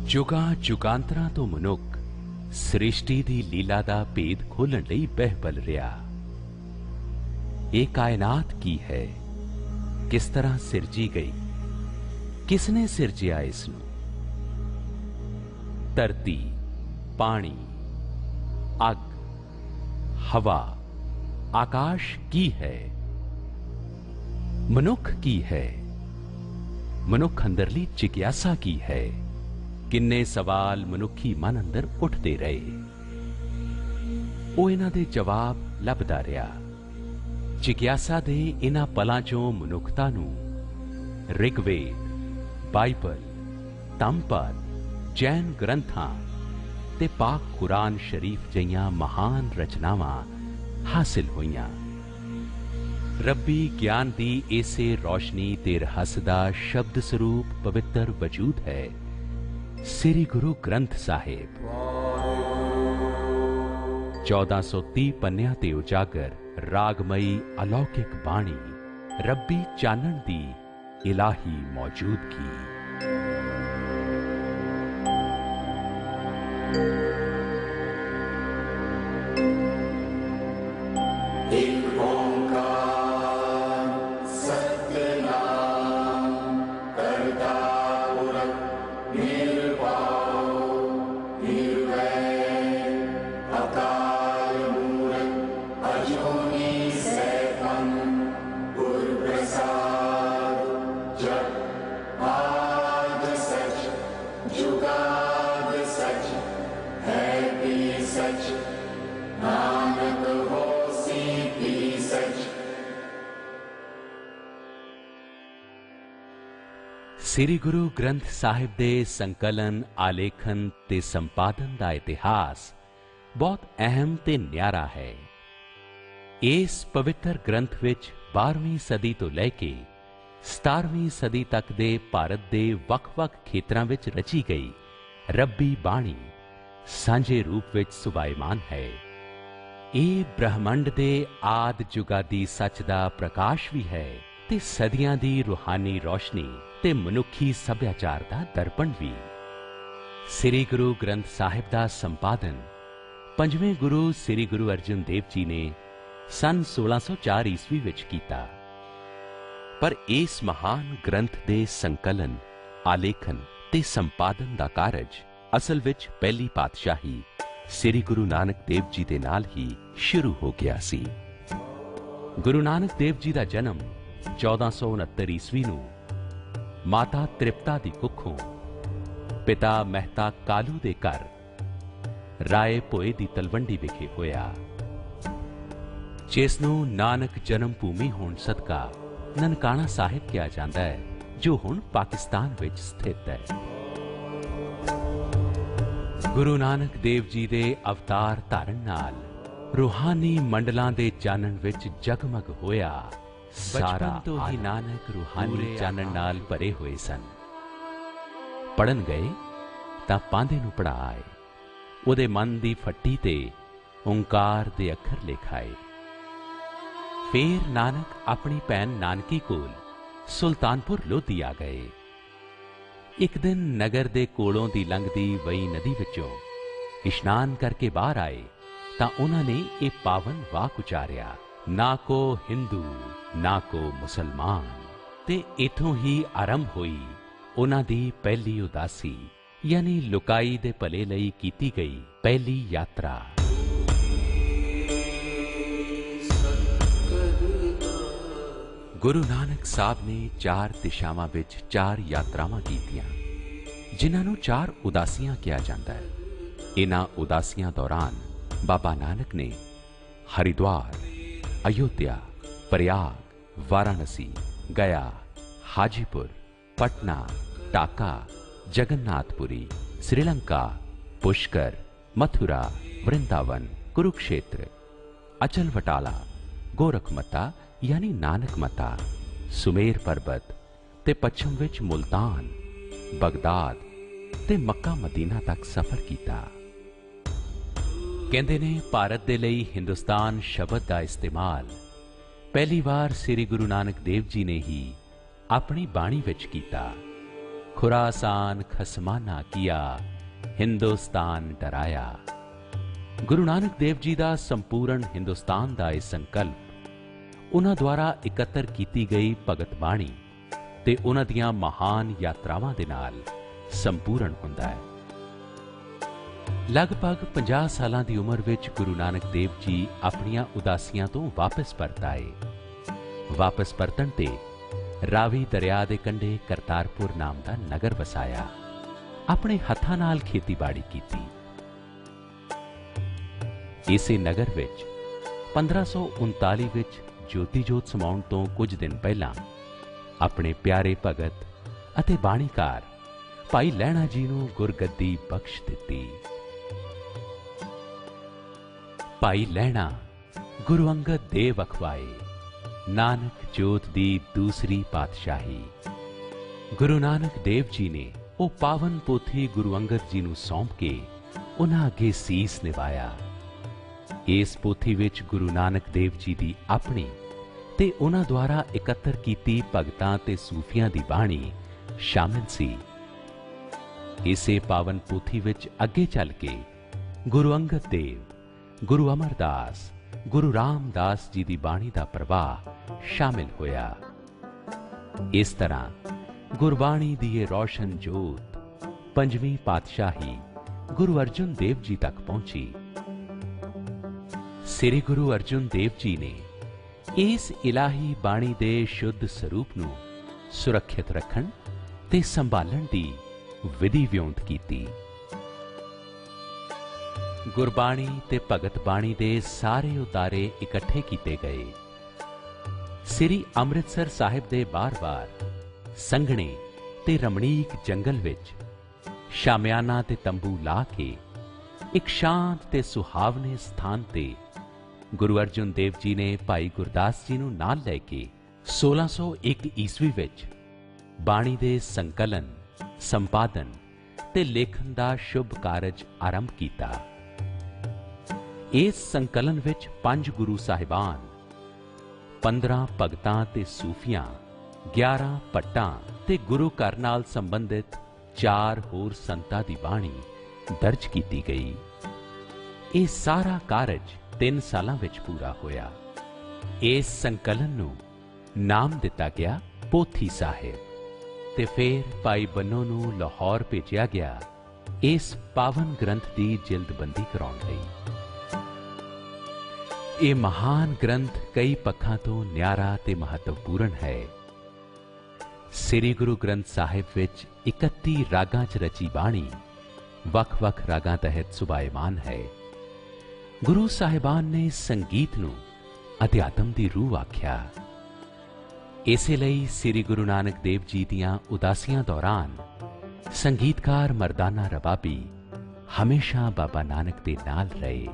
जुगां जुगांतरां तो मनुख सृष्टि दी लीला दा भेद खोलण लई बह पल रिया। ये कायनात की है, किस तरह सिरजी गई, किसने सिरजिया इसनूं? धरती, पानी, अग, हवा, आकाश की है, मनुख की है, मनुख अंदरली जिज्ञासा की है। किन्ने सवाल मनुखी मन अंदर उठते रहे, वो इन्हां दे जवाब लभदा रहा। जिज्ञासा दे इन्हां पलां चों मनुखता नूं ऋग्वेद, बाइबल, धम्मपद, जैन ग्रंथां ते पाक कुरान शरीफ जिहियां महान रचनावां हासिल होईयां। रब्बी ज्ञान दी इसे रोशनी ते रहस दा शब्द स्वरूप पवित्र वजूद है श्री गुरु ग्रंथ साहिब। 1430 पन्नियां ते उजागर रागमई अलौकिक बाणी, रब्बी चानण दी इलाही मौजूदगी। श्री गुरु ग्रंथ साहिब दे संकलन, आलेखन ते संपादन दा इतिहास बहुत अहम ते न्यारा है। इस पवित्र ग्रंथ विच 12वीं सदी तो लैके 17वीं सदी तक दे भारत दे वख-वख खेतरां विच रची गई रब्बी बाणी सांझे रूप विच सुभाईमान है। ये ब्रह्मंड दे आद जुगादी सच दा प्रकाश भी है ते सदियां दी रूहानी रोशनी ते मनुखी सभ्याचार दा दर्पण भी। श्री गुरु ग्रंथ साहिब दा संपादन पंजवें गुरु श्री गुरु अर्जन देव जी ने सन 1604 ईस्वी विच कीता। पर इस महान ग्रंथ दे संकलन, आलेखन ते संपादन दा कारज असल विच पहली पातशाही श्री गुरु नानक देव जी दे नाल ही शुरू हो गया सी। गुरु नानक देव जी दा जन्म 1469 ईस्वी नूं माता तृप्ता दी कुखों पिता मेहता कालू दे घर राय भोए दी तलवंडी विखे होया, जिसनूं नानक जन्म भूमि होण सदका ननकाना साहिब किया जाता है, जो हुण पाकिस्तान विच स्थित है। गुरु नानक देव जी दे अवतार धारण नाल रूहानी मंडलां दे चानण विच जगमग होया। सारा तो ही नानक रूहानी चानण नाल भरे हुए सन। पढ़न गए तां पांधे नूं पढ़ाए, उहदे मन दी फट्टी ते ओंकार दे अखर लिखाए। फेर नानक अपनी भैन नानकी कोल सुल्तानपुर लोधी आ गए। एक दिन नगर दे कोलों दी लंघदी वई नदी विचों इशनान करके बाहर आए तां उन्हां ने ये पावन वाक उचारिया, ना को हिंदू ना को मुसलमान। ते इथों ही आरंभ हुई उन्हां दी पहली उदासी, यानी लुकाई दे भले लई कीती गई पहली यात्रा। गुरु नानक साहब ने 4 दिशावां विच 4 यात्रावां कीतियां, जिन्हां नूं 4 उदासियां किया जाता है। इन्हां उदासियां दौरान बाबा नानक ने हरिद्वार, अयोध्या, प्रयाग, वाराणसी, गया, हाजीपुर, पटना, टाका, जगन्नाथपुरी, श्रीलंका, पुष्कर, मथुरा, वृंदावन, कुरुक्षेत्र, अचल वटाला, गोरखमता यानी नानकमता, सुमेर पर्वत ते पश्चिम विच मुल्तान, बगदाद ते मक्का मदीना तक सफर किया। कहंदे ने भारत दे लई हिंदुस्तान शब्द का इस्तेमाल पहली बार श्री गुरु नानक देव जी ने ही अपनी बाणी विच कीता। खुरासान खसमाना किया, हिंदुस्तान डराया। गुरु नानक देव जी ਦਾ ਸੰਪੂਰਨ ਹਿੰਦੁਸਤਾਨ ਦਾ ਇਹ ਸੰਕਲਪ ਉਹਨਾਂ ਦੁਆਰਾ ਇਕੱਤਰ ਕੀਤੀ ਗਈ ਭਗਤ ਬਾਣੀ ਤੇ ਉਹਨਾਂ ਦੀਆਂ ਮਹਾਨ ਯਾਤਰਾਵਾਂ ਦੇ ਨਾਲ ਸੰਪੂਰਨ ਹੁੰਦਾ ਹੈ। ਲਗਭਗ 50 ਸਾਲਾਂ ਦੀ ਉਮਰ ਵਿੱਚ ਗੁਰੂ ਨਾਨਕ ਦੇਵ ਜੀ ਆਪਣੀਆਂ ਉਦਾਸੀਆਂ ਤੋਂ ਵਾਪਸ ਪਰਤ ਆਏ। ਵਾਪਸ ਪਰਤਣ ਤੇ ਰਾਵੀ ਦਰਿਆ ਦੇ ਕੰਢੇ ਕਰਤਾਰਪੁਰ ਨਾਮ ਦਾ ਨਗਰ ਵਸਾਇਆ। ਆਪਣੇ ਹੱਥਾਂ ਨਾਲ ਖੇਤੀਬਾੜੀ ਕੀਤੀ। ਇਸੇ ਨਗਰ ਵਿੱਚ 1539 ਵਿੱਚ ਜੋਤੀ ਜੋਤ ਸਮਾਉਣ ਤੋਂ ਕੁਝ ਦਿਨ ਪਹਿਲਾਂ ਆਪਣੇ ਪਿਆਰੇ ਭਗਤ ਅਤੇ ਬਾਣੀਕਾਰ ਭਾਈ ਲਹਿਣਾ ਜੀ ਨੂੰ ਗੁਰਗੱਦੀ ਬਖਸ਼ ਦਿੱਤੀ। ਭਾਈ ਲਹਿਣਾ ਗੁਰੂ ਅੰਗਦ ਦੇਵ ਅਖਵਾਏ, ਨਾਨਕ ਜੋਤ ਦੀ ਦੂਸਰੀ ਪਾਤਸ਼ਾਹੀ। ਗੁਰੂ ਨਾਨਕ ਦੇਵ ਜੀ ਨੇ ਉਹ ਪਾਵਨ ਪੋਥੀ ਗੁਰੂ ਅੰਗਦ ਜੀ ਨੂੰ ਸੌਂਪ ਕੇ ਉਹਨਾਂ ਅੱਗੇ ਸੀਸ ਨਿਵਾਇਆ। ਇਸ ਪੋਥੀ ਵਿੱਚ ਗੁਰੂ ਨਾਨਕ ਦੇਵ ਜੀ ਦੀ ਆਪਣੀ ਤੇ ਉਹਨਾਂ ਦੁਆਰਾ ਇਕੱਤਰ ਕੀਤੀ ਭਗਤਾਂ ਤੇ ਸੂਫੀਆਂ ਦੀ ਬਾਣੀ ਸ਼ਾਮਿਲ ਸੀ। ਇਸੇ ਪਾਵਨ ਪੋਥੀ ਵਿੱਚ ਅੱਗੇ ਚੱਲ ਕੇ ਗੁਰੂ ਅੰਗਦ ਦੇਵ, ਗੁਰੂ ਅਮਰਦਾਸ, ਗੁਰੂ ਰਾਮਦਾਸ ਜੀ ਦੀ ਬਾਣੀ ਦਾ ਪ੍ਰਵਾਹ ਸ਼ਾਮਿਲ ਹੋਇਆ। ਇਸ ਤਰ੍ਹਾਂ ਗੁਰਬਾਣੀ ਦੀ ਇਹ ਰੌਸ਼ਨ ਜੋਤ ਪੰਜਵੀਂ ਪਾਤਸ਼ਾਹੀ ਗੁਰੂ ਅਰਜਨ ਦੇਵ ਜੀ ਤੱਕ ਪਹੁੰਚੀ। ਸ੍ਰੀ ਗੁਰੂ ਅਰਜਨ ਦੇਵ ਜੀ ਨੇ ਇਸ ਇਲਾਹੀ ਬਾਣੀ ਦੇ ਸ਼ੁੱਧ ਸਰੂਪ ਨੂੰ ਸੁਰੱਖਿਅਤ ਰੱਖਣ ਤੇ ਸੰਭਾਲਣ ਦੀ ਵਿਧੀ ਵਿਉਂਤ ਕੀਤੀ। ਗੁਰਬਾਣੀ ਤੇ ਭਗਤ ਬਾਣੀ ਦੇ ਸਾਰੇ ਉਤਾਰੇ ਇਕੱਠੇ ਕੀਤੇ ਗਏ। ਸ੍ਰੀ ਅੰਮ੍ਰਿਤਸਰ ਸਾਹਿਬ ਦੇ ਬਾਰ-ਬਾਰ ਸੰਘਣੇ ਤੇ ਰਮਣੀਕ ਜੰਗਲ ਵਿੱਚ ਸ਼ਾਮਿਆਨਾ ਤੇ ਤੰਬੂ ਲਾ ਕੇ ਇੱਕ ਸ਼ਾਂਤ ਤੇ ਸੁਹਾਵਨੇ ਸਥਾਨ ਤੇ ਗੁਰੂ ਅਰਜਨ ਦੇਵ ਜੀ ਨੇ ਭਾਈ ਗੁਰਦਾਸ ਜੀ ਨੂੰ ਨਾਲ ਲੈ ਕੇ 1601 ਈਸਵੀ ਵਿੱਚ ਬਾਣੀ ਦੇ ਸੰਕਲਨ, ਸੰਪਾਦਨ ਤੇ ਲੇਖਨ ਦਾ ਸ਼ੁਭ ਕਾਰਜ ਆਰੰਭ ਕੀਤਾ। ਇਸ ਸੰਕਲਨ ਵਿੱਚ 5 ਗੁਰੂ ਸਾਹਿਬਾਨ, 15 ਭਗਤਾਂ ਤੇ ਸੂਫੀਆਂ, 11 ਭੱਟਾਂ ਤੇ ਗੁਰੂ ਘਰ ਨਾਲ ਸੰਬੰਧਿਤ 4 ਹੋਰ ਸੰਤਾਂ ਦੀ ਬਾਣੀ ਦਰਜ ਕੀਤੀ ਗਈ। ਇਹ ਸਾਰਾ ਕਾਰਜ 3 ਸਾਲਾਂ ਵਿੱਚ ਪੂਰਾ ਹੋਇਆ। ਇਸ ਸੰਕਲਨ ਨੂੰ ਨਾਮ ਦਿੱਤਾ ਗਿਆ ਪੋਥੀ ਸਾਹਿਬ ਤੇ ਫਿਰ ਭਾਈ ਬੰਨੋ ਨੂੰ ਲਾਹੌਰ ਭੇਜਿਆ ਗਿਆ ਇਸ ਪਾਵਨ ਗ੍ਰੰਥ ਦੀ ਜਿਲਦਬੰਦੀ ਕਰਾਉਣ ਲਈ। ਇਹ ਮਹਾਨ ਗ੍ਰੰਥ ਕਈ ਪੱਖਾਂ ਤੋਂ ਨਿਆਰਾ ਤੇ ਮਹੱਤਵਪੂਰਨ ਹੈ। ਸ੍ਰੀ ਗੁਰੂ ਗ੍ਰੰਥ ਸਾਹਿਬ ਵਿੱਚ 31 ਰਾਗਾਂ 'ਚ ਰਚੀ ਬਾਣੀ ਵੱਖ-ਵੱਖ ਰਾਗਾਂ ਤਹਿਤ ਸੁਭਾਇਮਾਨ ਹੈ। ਗੁਰੂ ਸਾਹਿਬਾਨ ਨੇ ਸੰਗੀਤ ਨੂੰ ਅਧਿਆਤਮ ਦੀ ਰੂਹ ਆਖਿਆ। ਇਸੇ ਲਈ ਸ੍ਰੀ ਗੁਰੂ ਨਾਨਕ ਦੇਵ ਜੀ ਦੀਆਂ ਉਦਾਸੀਆਂ ਦੌਰਾਨ ਸੰਗੀਤਕਾਰ ਮਰਦਾਨਾ ਰਬਾਬੀ ਹਮੇਸ਼ਾ ਬਾਬਾ ਨਾਨਕ ਦੇ ਨਾਲ ਰਹੇ।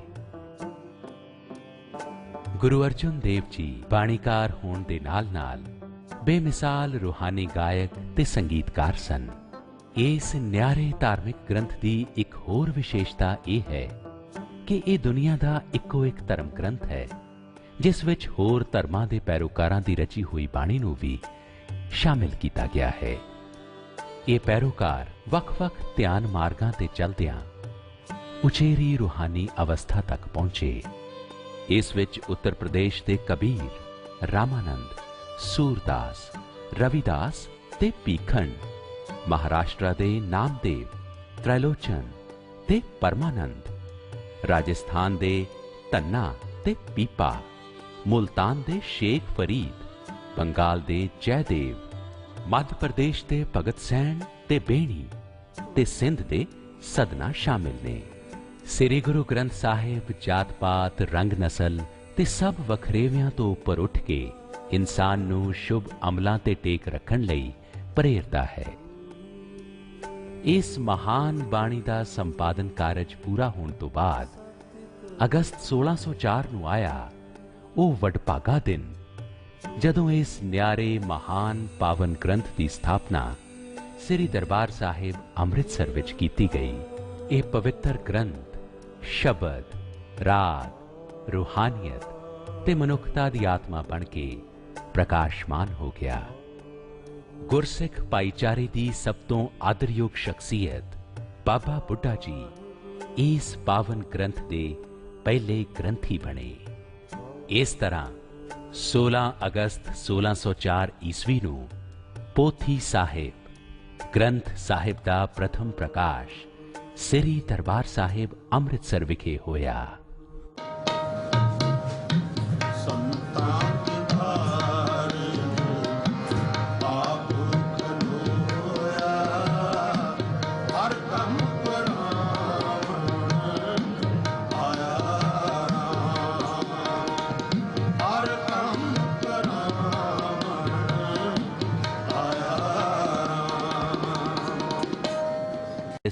ਗੁਰੂ ਅਰਜਨ ਦੇਵ ਜੀ ਬਾਣੀਕਾਰ ਹੋਣ ਦੇ ਨਾਲ-ਨਾਲ ਬੇਮਿਸਾਲ ਰੂਹਾਨੀ ਗਾਇਕ ਤੇ ਸੰਗੀਤਕਾਰ ਸਨ। ਇਸ ਨਿਆਰੇ ਧਾਰਮਿਕ ਗ੍ਰੰਥ ਦੀ ਇੱਕ ਹੋਰ ਵਿਸ਼ੇਸ਼ਤਾ ਇਹ ਹੈ ਕਿ ਇਹ ਦੁਨੀਆ ਦਾ ਇੱਕੋ ਇੱਕ ਧਰਮ ਗ੍ਰੰਥ ਹੈ ਜਿਸ ਵਿੱਚ ਹੋਰ ਧਰਮਾਂ ਦੇ ਪੈਰੋਕਾਰਾਂ ਦੀ ਰਚੀ ਹੋਈ ਬਾਣੀ ਨੂੰ ਵੀ ਸ਼ਾਮਿਲ ਕੀਤਾ ਗਿਆ ਹੈ। ਇਹ ਪੈਰੋਕਾਰ ਵੱਖ-ਵੱਖ ਧਿਆਨ ਮਾਰਗਾਂ ਤੇ ਚੱਲਦਿਆਂ ਉਚੇਰੀ ਰੂਹਾਨੀ ਅਵਸਥਾ ਤੱਕ ਪਹੁੰਚੇ। ਇਸ ਵਿੱਚ ਉੱਤਰ ਪ੍ਰਦੇਸ਼ ਦੇ ਕਬੀਰ, ਰਾਮਾਨੰਦ, ਸੂਰਦਾਸ, ਰਵਿਦਾਸ ਤੇ ਭੀਖੰਡ, ਮਹਾਰਾਸ਼ਟਰ ਦੇ ਨਾਮਦੇਵ, ਤ੍ਰੈਲੋਚਨ ਤੇ ਪਰਮਾਨੰਦ, ਰਾਜਸਥਾਨ ਦੇ ਧੰਨਾ ਤੇ ਪੀਪਾ, ਮੁਲਤਾਨ ਦੇ ਸ਼ੇਖ ਫਰੀਦ, ਬੰਗਾਲ ਦੇ ਜੈਦੇਵ, ਮੱਧ ਪ੍ਰਦੇਸ਼ ਦੇ ਭਗਤ ਸੈਣ ਤੇ ਬੇਣੀ ਤੇ ਸਿੰਧ ਦੇ ਸਦਨਾ ਸ਼ਾਮਿਲ ਨੇ। ਸ੍ਰੀ ਗੁਰੂ ਗ੍ਰੰਥ ਸਾਹਿਬ ਜਾਤ-ਪਾਤ, ਰੰਗ, ਨਸਲ ਤੇ ਸਭ ਵਖਰੇਵਿਆਂ ਤੋਂ ਉੱਪਰ ਉੱਠ ਕੇ ਇਨਸਾਨ ਨੂੰ ਸ਼ੁਭ ਅਮਲਾਂ ਤੇ ਟੇਕ ਰੱਖਣ ਲਈ ਪ੍ਰੇਰਦਾ ਹੈ। ਇਸ ਮਹਾਨ ਬਾਣੀ ਦਾ ਸੰਪਾਦਨ ਕਾਰਜ ਪੂਰਾ ਹੋਣ ਤੋਂ ਬਾਅਦ ਅਗਸਤ 1604 ਨੂੰ ਆਇਆ ਉਹ ਵਡਭਾਗਾ ਦਿਨ ਜਦੋਂ ਇਸ ਨਿਆਰੇ ਮਹਾਨ ਪਾਵਨ ਗ੍ਰੰਥ ਦੀ ਸਥਾਪਨਾ ਸ੍ਰੀ ਦਰਬਾਰ ਸਾਹਿਬ ਅੰਮ੍ਰਿਤਸਰ ਵਿੱਚ ਕੀਤੀ ਗਈ। ਇਹ ਪਵਿੱਤਰ ਗ੍ਰੰਥ ਸ਼ਬਦ, ਰਾਗ, ਰੂਹਾਨੀਅਤ ਤੇ ਮਨੁੱਖਤਾ ਦੀ ਆਤਮਾ ਬਣ ਕੇ ਪ੍ਰਕਾਸ਼ਮਾਨ ਹੋ ਗਿਆ। ਗੁਰਸਿੱਖ ਭਾਈਚਾਰੇ ਦੀ ਸਭ ਤੋਂ ਆਦਰਯੋਗ ਸ਼ਖਸੀਅਤ ਬਾਬਾ ਬੁੱਢਾ ਜੀ ਇਸ ਪਾਵਨ ਗ੍ਰੰਥ ਦੇ ਪਹਿਲੇ ਗ੍ਰੰਥੀ ਬਣੇ। ਇਸ ਤਰ੍ਹਾਂ 16 ਅਗਸਤ 1604 ਈਸਵੀ ਨੂੰ ਪੋਥੀ ਸਾਹਿਬ ਗ੍ਰੰਥ ਸਾਹਿਬ ਦਾ ਪ੍ਰਥਮ ਪ੍ਰਕਾਸ਼ ਸ੍ਰੀ ਦਰਬਾਰ ਸਾਹਿਬ ਅੰਮ੍ਰਿਤਸਰ ਵਿਖੇ ਹੋਇਆ।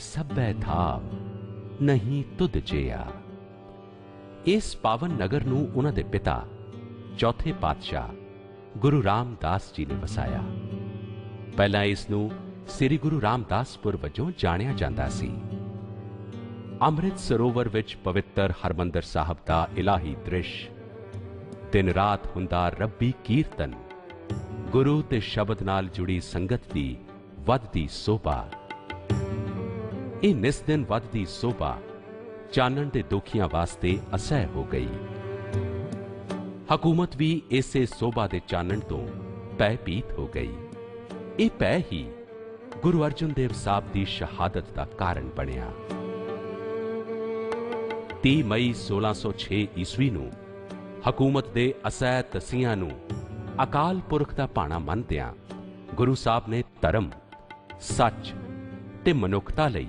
ਸਭੈ ਥਾਪ ਨਹੀਂ ਤੁਧ ਜਿਆ। ਇਸ ਪਾਵਨ ਨਗਰ ਨੂੰ ਉਹਨਾਂ ਦੇ ਪਿਤਾ ਚੌਥੇ ਪਾਤਸ਼ਾਹ ਗੁਰੂ ਰਾਮਦਾਸ ਜੀ ਨੇ ਵਸਾਇਆ। ਪਹਿਲਾਂ ਇਸ ਨੂੰ ਸ੍ਰੀ ਗੁਰੂ ਰਾਮਦਾਸਪੁਰ ਵਜੋਂ ਜਾਣਿਆ ਜਾਂਦਾ ਸੀ। ਅੰਮ੍ਰਿਤ ਸਰੋਵਰ ਵਿੱਚ ਪਵਿੱਤਰ ਹਰਮੰਦਰ ਸਾਹਿਬ ਦਾ ਇਲਾਹੀ ਦ੍ਰਿਸ਼, ਦਿਨ ਰਾਤ ਹੁੰਦਾ ਰੱਬੀ ਕੀਰਤਨ, ਗੁਰੂ ਤੇ ਸ਼ਬਦ ਨਾਲ ਜੁੜੀ ਸੰਗਤ ਦੀ ਵੱਧਦੀ ਸੋਭਾ। ਇਹ ਨਿਸ ਦਿਨ ਵੱਧਦੀ ਸੋਭਾ ਚਾਨਣ ਦੇ ਦੁਖੀਆਂ ਵਾਸਤੇ ਅਸਹਿ ਹੋ ਗਈ। ਹਕੂਮਤ ਵੀ ਇਸੇ ਸੋਭਾ ਦੇ ਚਾਨਣ ਤੋਂ ਭੈਭੀਤ ਹੋ ਗਈ। ਇਹ ਭੈ ਹੀ ਗੁਰੂ ਅਰਜਨ ਦੇਵ ਸਾਹਿਬ ਦੀ ਸ਼ਹਾਦਤ ਦਾ ਕਾਰਨ ਬਣਿਆ। 30 ਮਈ 1606 ਈਸਵੀ ਨੂੰ ਹਕੂਮਤ ਦੇ ਅਸਹਿ ਤਸੀਆਂ ਨੂੰ ਅਕਾਲ ਪੁਰਖ ਦਾ ਭਾਣਾ ਮੰਨਦਿਆਂ ਗੁਰੂ ਸਾਹਿਬ ਨੇ ਧਰਮ, ਸੱਚ ਤੇ ਮਨੁੱਖਤਾ ਲਈ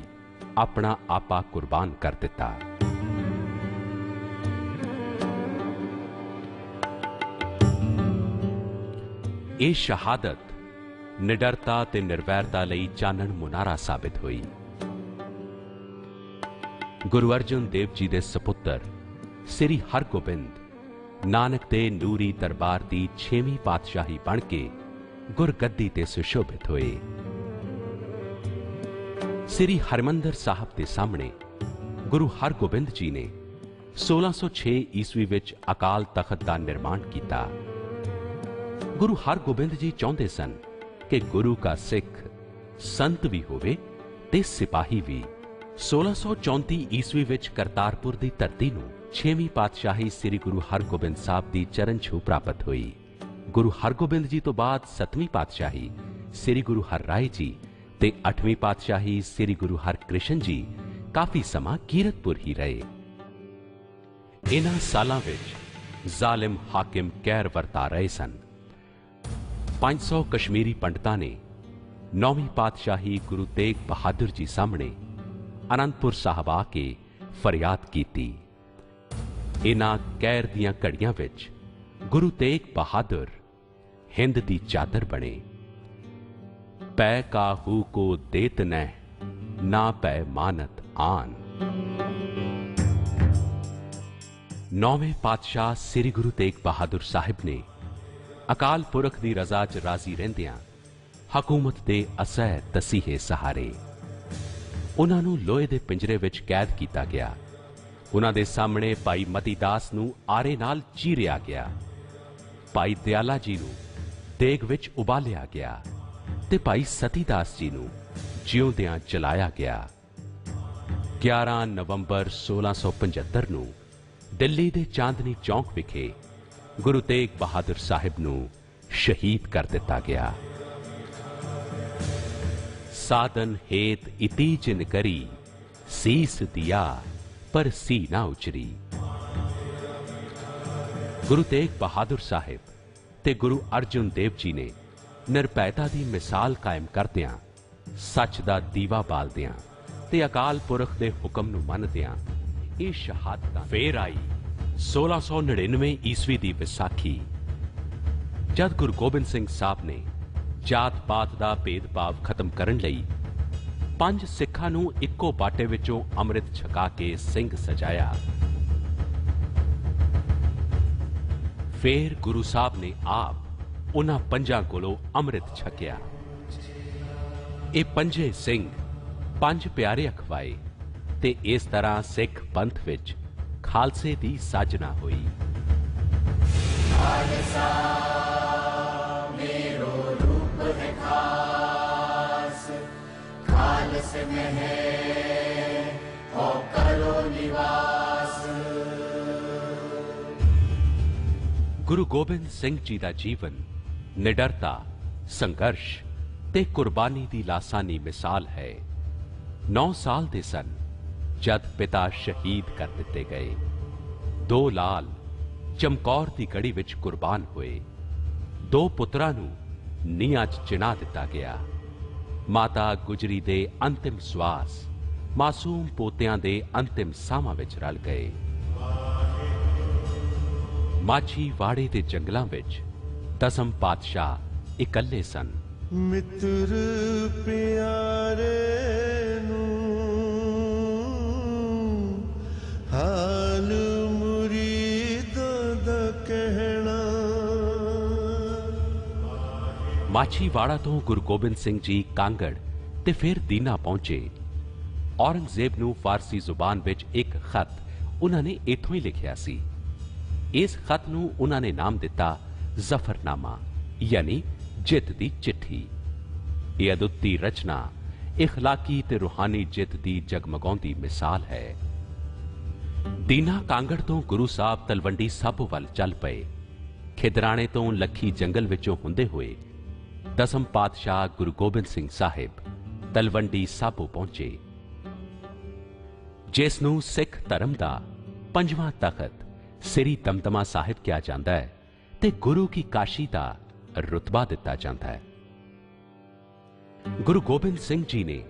ਆਪਣਾ ਆਪਾ ਕੁਰਬਾਨ ਕਰ ਦਿੱਤਾ। ਇਹ ਸ਼ਹਾਦਤ ਨਿਡਰਤਾ ਤੇ ਨਿਰਵੈਰਤਾ ਲਈ ਚਾਨਣ ਮੁਨਾਰਾ ਸਾਬਿਤ ਹੋਈ। ਗੁਰੂ ਅਰਜਨ ਦੇਵ ਜੀ ਦੇ ਸਪੁੱਤਰ ਸ੍ਰੀ ਹਰਗੋਬਿੰਦ ਨਾਨਕ ਦੇ ਨੂਰੀ ਦਰਬਾਰ ਦੀ 6ਵੀਂ ਪਾਤਸ਼ਾਹੀ ਬਣ ਕੇ ਗੁਰਗੱਦੀ ਤੇ ਸੁਸ਼ੋਭਿਤ ਹੋਏ। ਸ੍ਰੀ ਹਰਿਮੰਦਰ ਸਾਹਿਬ ਦੇ ਸਾਹਮਣੇ ਗੁਰੂ ਹਰਗੋਬਿੰਦ ਜੀ ਨੇ 1606 ਈਸਵੀ ਵਿੱਚ ਅਕਾਲ ਤਖਤ ਦਾ ਨਿਰਮਾਣ ਕੀਤਾ। ਗੁਰੂ ਹਰਗੋਬਿੰਦ ਜੀ ਚਾਹੁੰਦੇ ਸਨ ਕਿ ਗੁਰੂ ਕਾ ਸਿੱਖ ਸੰਤ ਵੀ ਹੋਵੇ ਤੇ ਸਿਪਾਹੀ ਵੀ। 1634 ਈਸਵੀ ਵਿੱਚ ਕਰਤਾਰਪੁਰ ਦੀ ਧਰਤੀ ਨੂੰ 6ਵੀਂ ਪਾਤਸ਼ਾਹੀ ਸ੍ਰੀ ਗੁਰੂ ਹਰਗੋਬਿੰਦ ਸਾਹਿਬ ਦੀ ਚਰਨ ਛੂਹ ਪ੍ਰਾਪਤ ਹੋਈ। ਗੁਰੂ ਹਰਗੋਬਿੰਦ ਜੀ ਤੋਂ ਬਾਅਦ 7ਵੀਂ ਪਾਤਸ਼ਾਹੀ ਸ੍ਰੀ ਗੁਰੂ ਹਰਰਾਏ ਜੀ ਤੇ 8ਵੀਂ ਪਾਤਸ਼ਾਹੀ ਸ੍ਰੀ ਗੁਰੂ ਹਰਕ੍ਰਿਸ਼ਨ ਜੀ ਕਾਫੀ ਸਮਾਂ ਕੀਰਤਪੁਰ ਹੀ ਰਹੇ। ਇਨ੍ਹਾਂ ਸਾਲਾਂ ਵਿੱਚ ਜ਼ਾਲਿਮ ਹਾਕਿਮ ਕਹਿਰ ਵਰਤਾ ਰਹੇ ਸਨ। 500 ਕਸ਼ਮੀਰੀ ਪੰਡਤਾਂ ਨੇ 9ਵੀਂ ਪਾਤਸ਼ਾਹੀ ਗੁਰੂ ਤੇਗ ਬਹਾਦਰ ਜੀ ਸਾਹਮਣੇ ਅਨੰਦਪੁਰ ਸਾਹਿਬ ਆ ਕੇ ਫਰਿਆਦ ਕੀਤੀ। ਇਨ੍ਹਾਂ ਕਹਿਰ ਦੀਆਂ ਘੜੀਆਂ ਵਿੱਚ ਗੁਰੂ ਤੇਗ ਬਹਾਦਰ ਹਿੰਦ ਦੀ ਚਾਦਰ ਬਣੇ। ਪੈ ਕਾਹੂ ਕੋ ਦੇਤ ਨਹਿ ਨਾ ਪੈ ਮਾਨਤ ਆਨ। 9ਵੇਂ ਪਾਤਸ਼ਾਹ ਸ੍ਰੀ ਗੁਰੂ ਤੇਗ ਬਹਾਦਰ ਸਾਹਿਬ ਨੇ ਅਕਾਲ ਪੁਰਖ ਦੀ ਰਜ਼ਾ 'ਚ ਰਾਜ਼ੀ ਰਹਿੰਦਿਆਂ ਹਕੂਮਤ ਦੇ ਅਸਹਿ ਤਸੀਹੇ ਸਹਾਰੇ ਉਹਨਾਂ ਨੂੰ ਲੋਹੇ ਦੇ ਪਿੰਜਰੇ ਵਿੱਚ ਕੈਦ ਕੀਤਾ ਗਿਆ। ਉਹਨਾਂ ਦੇ ਸਾਹਮਣੇ ਭਾਈ ਮਤੀ ਦਾਸ ਨੂੰ ਆਰੇ ਨਾਲ ਚੀਰਿਆ ਗਿਆ। ਭਾਈ ਦਿਆਲਾ ਜੀ ਨੂੰ ਦੇਗ ਵਿੱਚ ਉਬਾਲਿਆ ਗਿਆ ਤੇ ਭਾਈ ਸਤੀ ਦਾਸ ਜੀ ਨੂੰ ਜਿਉਂਦਿਆਂ ਜਲਾਇਆ ਗਿਆ। 11 ਨਵੰਬਰ 1675 ਨੂੰ ਦਿੱਲੀ ਦੇ ਚਾਂਦਨੀ ਚੌਂਕ ਵਿਖੇ ਗੁਰੂ ਤੇਗ ਬਹਾਦਰ ਸਾਹਿਬ ਨੂੰ ਸ਼ਹੀਦ ਕਰ ਦਿੱਤਾ ਗਿਆ। ਸਾਧਨ ਹੇਤ ਇਤੀ ਜਿਨ ਕਰੀ ਸੀਸ ਦਿਆ ਪਰ ਸੀ ਨਾ ਉਚਰੀ। ਗੁਰੂ ਤੇਗ ਬਹਾਦਰ ਸਾਹਿਬ ਤੇ ਗੁਰੂ ਅਰਜਨ ਦੇਵ ਜੀ ਨੇ ਨਿਰਭੈਤਾ ਦੀ ਮਿਸਾਲ ਕਾਇਮ ਕਰਦਿਆਂ, ਸੱਚ ਦਾ ਦੀਵਾ ਬਾਲਦਿਆਂ ਤੇ ਅਕਾਲ ਪੁਰਖ ਦੇ ਹੁਕਮ ਨੂੰ ਮੰਨਦਿਆਂ ਇਹ ਸ਼ਹਾਦਤਾਂ ਫੇਰ ਆਈ। 1699 ਈਸਵੀ ਦੀ ਵਿਸਾਖੀ ਜਦ ਗੁਰੂ ਗੋਬਿੰਦ ਸਿੰਘ ਸਾਹਿਬ ਨੇ ਜਾਤ-ਪਾਤ ਦਾ ਭੇਦਭਾਵ ਖਤਮ ਕਰਨ ਲਈ 5 ਸਿੱਖਾਂ ਨੂੰ ਇੱਕੋ ਬਾਟੇ ਵਿੱਚੋਂ ਅੰਮ੍ਰਿਤ ਛਕਾ ਕੇ ਸਿੰਘ ਸਜਾਇਆ। ਫੇਰ ਗੁਰੂ ਸਾਹਿਬ ਨੇ ਆਪ ਉਹਨਾਂ 5 ਕੋਲੋਂ ਅੰਮ੍ਰਿਤ ਛਕਿਆ। ਇਹ 5 ਸਿੰਘ 5 ਪਿਆਰੇ ਅਖਵਾਏ ਤੇ ਇਸ ਤਰ੍ਹਾਂ ਸਿੱਖ ਪੰਥ ਵਿੱਚ ਖਾਲਸੇ ਦੀ ਸਾਜਨਾ ਹੋਈ। ਖਾਲਸਾ ਮੇਰੋ ਰੂਪ ਦਿਖਾ ਗੁਰੂ ਗੋਬਿੰਦ ਸਿੰਘ ਜੀ ਦਾ ਜੀਵਨ ਨਿਡਰਤਾ, ਸੰਘਰਸ਼ ਤੇ ਕੁਰਬਾਨੀ ਦੀ ਲਾਸਾਨੀ ਮਿਸਾਲ ਹੈ। 9 ਸਾਲ ਦੇ ਸਨ ਜਦ ਪਿਤਾ ਸ਼ਹੀਦ ਕਰ ਦਿੱਤੇ ਗਏ। 2 ਲਾਲ ਚਮਕੌਰ ਦੀ ਗੜੀ ਵਿੱਚ ਕੁਰਬਾਨ ਹੋਏ। 2 ਪੁੱਤਰਾਂ ਨੂੰ ਨੀਹਾਂ 'ਚ ਚਿਣਾ ਦਿੱਤਾ ਗਿਆ। ਮਾਤਾ ਗੁਜਰੀ ਦੇ ਅੰਤਿਮ ਸਵਾਸ ਮਾਸੂਮ ਪੋਤਿਆਂ ਦੇ ਅੰਤਿਮ ਸਾਹਾਂ ਵਿੱਚ ਰਲ ਗਏ। ਮਾਛੀ ਵਾੜੇ ਦੇ ਜੰਗਲਾਂ ਵਿੱਚ ਦਸਮ ਪਾਤਸ਼ਾਹ ਇਕੱਲੇ ਸਨ। ਮਿੱਤਰ ਪਿਆਰੇ ਨੂੰ ਹਾਲ ਮੁਰੀਦਾਂ ਦਾ ਕਹਿਣਾ। ਮਾਛੀਵਾੜਾ ਤੋਂ ਗੁਰੂ ਗੋਬਿੰਦ ਸਿੰਘ ਜੀ ਕਾਂਗੜ ਤੇ ਫਿਰ ਦੀਨਾ ਪਹੁੰਚੇ। ਔਰੰਗਜ਼ੇਬ ਨੂੰ ਫਾਰਸੀ ਜ਼ੁਬਾਨ ਵਿੱਚ ਇੱਕ ਖਤ ਉਹਨਾਂ ਨੇ ਇੱਥੋਂ ਹੀ ਲਿਖਿਆ ਸੀ। ਇਸ ਖਤ ਨੂੰ ਉਹਨਾਂ ਨੇ ਨਾਮ ਦਿੱਤਾ ਜ਼ਫਰਨਾਮਾ, ਯਾਨੀ ਜਿੱਤ ਦੀ ਚਿੱਠੀ। ਇਹ ਅਦੁੱਤੀ ਰਚਨਾ ਇਖਲਾਕੀ ਤੇ ਰੂਹਾਨੀ ਜਿੱਤ ਦੀ ਜਗਮਗਾਉਂਦੀ ਮਿਸਾਲ ਹੈ। ਦੀਨਾ ਕਾਂਗੜ ਤੋਂ ਗੁਰੂ ਸਾਹਿਬ ਤਲਵੰਡੀ ਸਾਬੋ ਵੱਲ ਚੱਲ ਪਏ। ਖਿਦਰਾਣੇ ਤੋਂ ਲੱਖੀ ਜੰਗਲ ਵਿੱਚੋਂ ਹੁੰਦੇ ਹੋਏ ਦਸਮ ਪਾਤਸ਼ਾਹ ਗੁਰੂ ਗੋਬਿੰਦ ਸਿੰਘ ਸਾਹਿਬ ਤਲਵੰਡੀ ਸਾਬੋ ਪਹੁੰਚੇ, ਜਿਸ ਨੂੰ ਸਿੱਖ ਧਰਮ ਦਾ 5ਵਾਂ ਤਖਤ ਸ੍ਰੀ ਦਮਦਮਾ ਸਾਹਿਬ ਕਿਹਾ ਜਾਂਦਾ ਹੈ ਤੇ ਗੁਰੂ ਕੀ ਕਾਸ਼ੀ ਦਾ ਰੁਤਬਾ ਦਿੱਤਾ ਜਾਂਦਾ ਹੈ। ਗੁਰੂ ਗੋਬਿੰਦ ਸਿੰਘ ਜੀ ਨੇ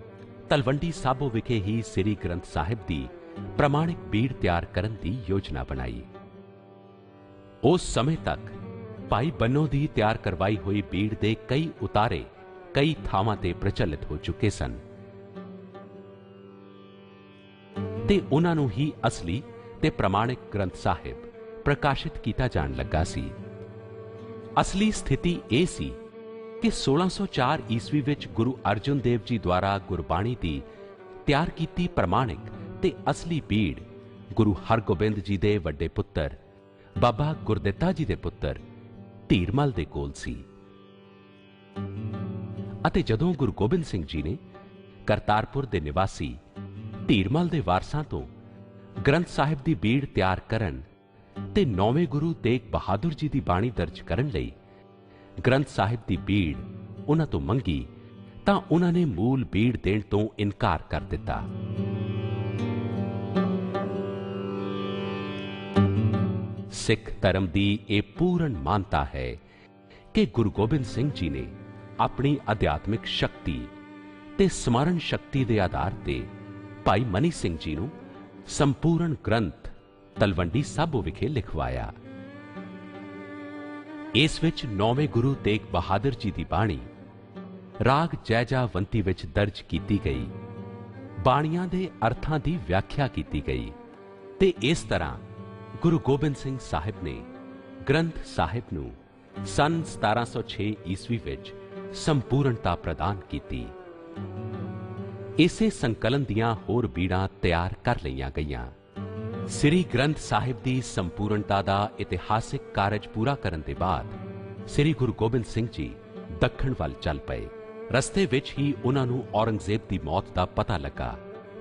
ਤਲਵੰਡੀ ਸਾਬੋ ਵਿਖੇ ਹੀ ਸ੍ਰੀ ਗ੍ਰੰਥ ਸਾਹਿਬ ਦੀ ਪ੍ਰਮਾਣਿਕ ਬੀੜ ਤਿਆਰ ਕਰਨ ਦੀ ਯੋਜਨਾ ਬਣਾਈ। ਉਸ ਸਮੇਂ ਤੱਕ ਭਾਈ ਬੰਨੋ ਦੀ ਤਿਆਰ ਕਰਵਾਈ ਹੋਈ ਬੀੜ ਦੇ ਕਈ ਉਤਾਰੇ ਕਈ ਥਾਵਾਂ ਤੇ ਪ੍ਰਚਲਿਤ ਹੋ ਚੁੱਕੇ ਸਨ ਤੇ ਉਹਨਾਂ ਨੂੰ ਹੀ ਅਸਲੀ ਤੇ ਪ੍ਰਮਾਣਿਕ ਗ੍ਰੰਥ ਸਾਹਿਬ ਪ੍ਰਕਾਸ਼ਿਤ ਕੀਤਾ ਜਾਣ ਲੱਗਾ ਸੀ। ਅਸਲੀ ਸਥਿਤੀ ਇਹ ਸੀ ਕਿ 1604 ਈਸਵੀ ਵਿੱਚ ਗੁਰੂ ਅਰਜਨ ਦੇਵ ਜੀ ਦੁਆਰਾ ਗੁਰਬਾਣੀ ਦੀ ਤਿਆਰ ਕੀਤੀ ਪ੍ਰਮਾਣਿਕ ਤੇ ਅਸਲੀ ਬੀੜ ਗੁਰੂ ਹਰਗੋਬਿੰਦ ਜੀ ਦੇ ਵੱਡੇ ਪੁੱਤਰ ਬਾਬਾ ਗੁਰਦਿੱਤਾ ਜੀ ਦੇ ਪੁੱਤਰ ਧੀਰਮਲ ਦੇ ਕੋਲ ਸੀ ਅਤੇ ਜਦੋਂ ਗੁਰੂ ਗੋਬਿੰਦ ਸਿੰਘ ਜੀ ਨੇ ਕਰਤਾਰਪੁਰ ਦੇ ਨਿਵਾਸੀ ਧੀਰਮਲ ਦੇ ਵਾਰਸਾਂ ਤੋਂ ਗ੍ਰੰਥ ਸਾਹਿਬ ਦੀ ਬੀੜ ਤਿਆਰ ਕਰਨ ਤੇ 9ਵੇਂ ਗੁਰੂ ਤੇਗ ਬਹਾਦਰ ਜੀ ਦੀ ਬਾਣੀ ਦਰਜ ਕਰਨ ਲਈ ਗ੍ਰੰਥ ਸਾਹਿਬ ਦੀ ਬੀੜ ਉਹਨਾਂ ਤੋਂ ਮੰਗੀ ਤਾਂ ਉਹਨਾਂ ਨੇ ਮੂਲ ਬੀੜ ਦੇਣ ਤੋਂ ਇਨਕਾਰ ਕਰ ਦਿੱਤਾ। ਸਿੱਖ ਧਰਮ ਦੀ ਇਹ ਪੂਰਨ ਮਾਨਤਾ ਹੈ ਕਿ ਗੁਰੂ ਗੋਬਿੰਦ ਸਿੰਘ ਜੀ ਨੇ ਆਪਣੀ ਅਧਿਆਤਮਿਕ ਸ਼ਕਤੀ ਤੇ ਸਮਰਨ ਸ਼ਕਤੀ ਦੇ ਆਧਾਰ ਤੇ ਭਾਈ ਮਨੀ ਸਿੰਘ ਜੀ ਨੂੰ ਸੰਪੂਰਨ ਗ੍ਰੰਥ ਤਲਵੰਡੀ ਸਾਬੋ ਵਿਖੇ ਲਿਖਵਾਇਆ। ਇਸ ਵਿੱਚ 9ਵੇਂ ਗੁਰੂ ਤੇਗ ਬਹਾਦਰ ਜੀ ਦੀ ਬਾਣੀ ਰਾਗ ਜੈਜਾਵੰਤੀ ਵਿੱਚ ਦਰਜ ਕੀਤੀ ਗਈ ਬਾਣੀਆਂ ਦੇ ਅਰਥਾਂ ਦੀ ਵਿਆਖਿਆ ਕੀਤੀ ਗਈ ਤੇ ਇਸ ਤਰ੍ਹਾਂ ਗੁਰੂ ਗੋਬਿੰਦ ਸਿੰਘ ਸਾਹਿਬ ਨੇ ਗ੍ਰੰਥ ਸਾਹਿਬ ਨੂੰ ਸੰਨ 1706 ਈਸਵੀ ਵਿੱਚ ਸੰਪੂਰਨਤਾ ਪ੍ਰਦਾਨ ਕੀਤੀ। ਇਸੇ ਸੰਕਲਨ ਦੀਆਂ ਹੋਰ ਬੀੜਾਂ ਤਿਆਰ ਕਰ ਲਈਆਂ ਗਈਆਂ। ਸ੍ਰੀ ਗ੍ਰੰਥ ਸਾਹਿਬ ਦੀ ਸੰਪੂਰਨਤਾ ਦਾ ਇਤਿਹਾਸਿਕ ਕਾਰਜ ਪੂਰਾ ਕਰਨ ਦੇ ਬਾਅਦ ਸ੍ਰੀ ਗੁਰੂ ਗੋਬਿੰਦ ਸਿੰਘ ਜੀ ਦੱਖਣ ਵੱਲ ਚੱਲ ਪਏ। ਰਸਤੇ ਵਿੱਚ ਹੀ ਉਹਨਾਂ ਨੂੰ ਔਰੰਗਜ਼ੇਬ ਦੀ ਮੌਤ ਦਾ ਪਤਾ ਲੱਗਾ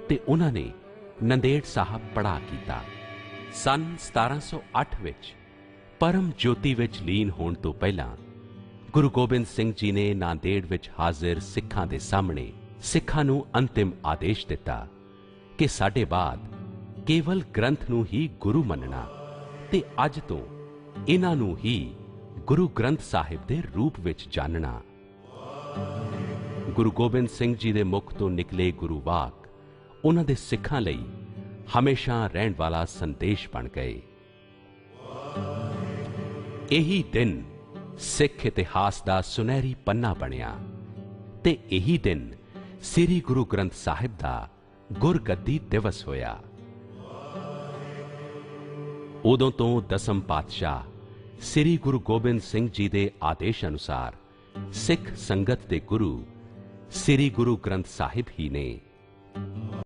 ਤੇ ਉਹਨਾਂ ਨੇ ਨੰਦੇੜ ਸਾਹਿਬ ਪੜਾਅ ਕੀਤਾ। ਸੰਨ 1708 ਵਿੱਚ ਪਰਮ ਜੋਤੀ ਵਿੱਚ ਲੀਨ ਹੋਣ ਤੋਂ ਪਹਿਲਾਂ ਗੁਰੂ ਗੋਬਿੰਦ ਸਿੰਘ ਜੀ ਨੇ ਨਾਂਦੇੜ ਵਿੱਚ ਹਾਜ਼ਰ ਸਿੱਖਾਂ ਦੇ ਸਾਹਮਣੇ ਸਿੱਖਾਂ ਨੂੰ ਅੰਤਿਮ ਆਦੇਸ਼ ਦਿੱਤਾ ਕਿ ਸਾਡੇ ਬਾਅਦ ਕੇਵਲ ਗ੍ਰੰਥ ਨੂੰ ਹੀ ਗੁਰੂ ਮੰਨਣਾ ਤੇ ਅੱਜ ਤੋਂ ਇਹਨਾਂ ਨੂੰ ਹੀ ਗੁਰੂ ਗ੍ਰੰਥ ਸਾਹਿਬ ਦੇ ਰੂਪ ਵਿੱਚ ਜਾਣਨਾ। ਗੁਰੂ ਗੋਬਿੰਦ ਸਿੰਘ ਜੀ ਦੇ ਮੁਖ ਤੋਂ ਨਿਕਲੇ ਗੁਰੂ ਵਾਕ ਉਹਨਾਂ ਦੇ ਸਿੱਖਾਂ ਲਈ ਹਮੇਸ਼ਾ ਰਹਿਣ ਵਾਲਾ ਸੰਦੇਸ਼ ਬਣ ਗਏ। ਇਹੀ ਦਿਨ ਸਿੱਖ ਇਤਿਹਾਸ ਦਾ ਸੁਨਹਿਰੀ ਪੰਨਾ ਬਣਿਆ ਤੇ ਇਹੀ ਦਿਨ ਸ੍ਰੀ ਗੁਰੂ ਗ੍ਰੰਥ ਸਾਹਿਬ ਦਾ ਗੁਰਗੱਦੀ ਦਿਵਸ ਹੋਇਆ। ਉਦੋਂ ਤੋਂ ਦਸਮ ਪਾਤਸ਼ਾਹ ਸ੍ਰੀ ਗੁਰੂ ਗੋਬਿੰਦ ਸਿੰਘ ਜੀ ਦੇ ਆਦੇਸ਼ ਅਨੁਸਾਰ ਸਿੱਖ ਸੰਗਤ ਦੇ ਗੁਰੂ ਸ੍ਰੀ ਗੁਰੂ ਗ੍ਰੰਥ ਸਾਹਿਬ ਹੀ ਨੇ।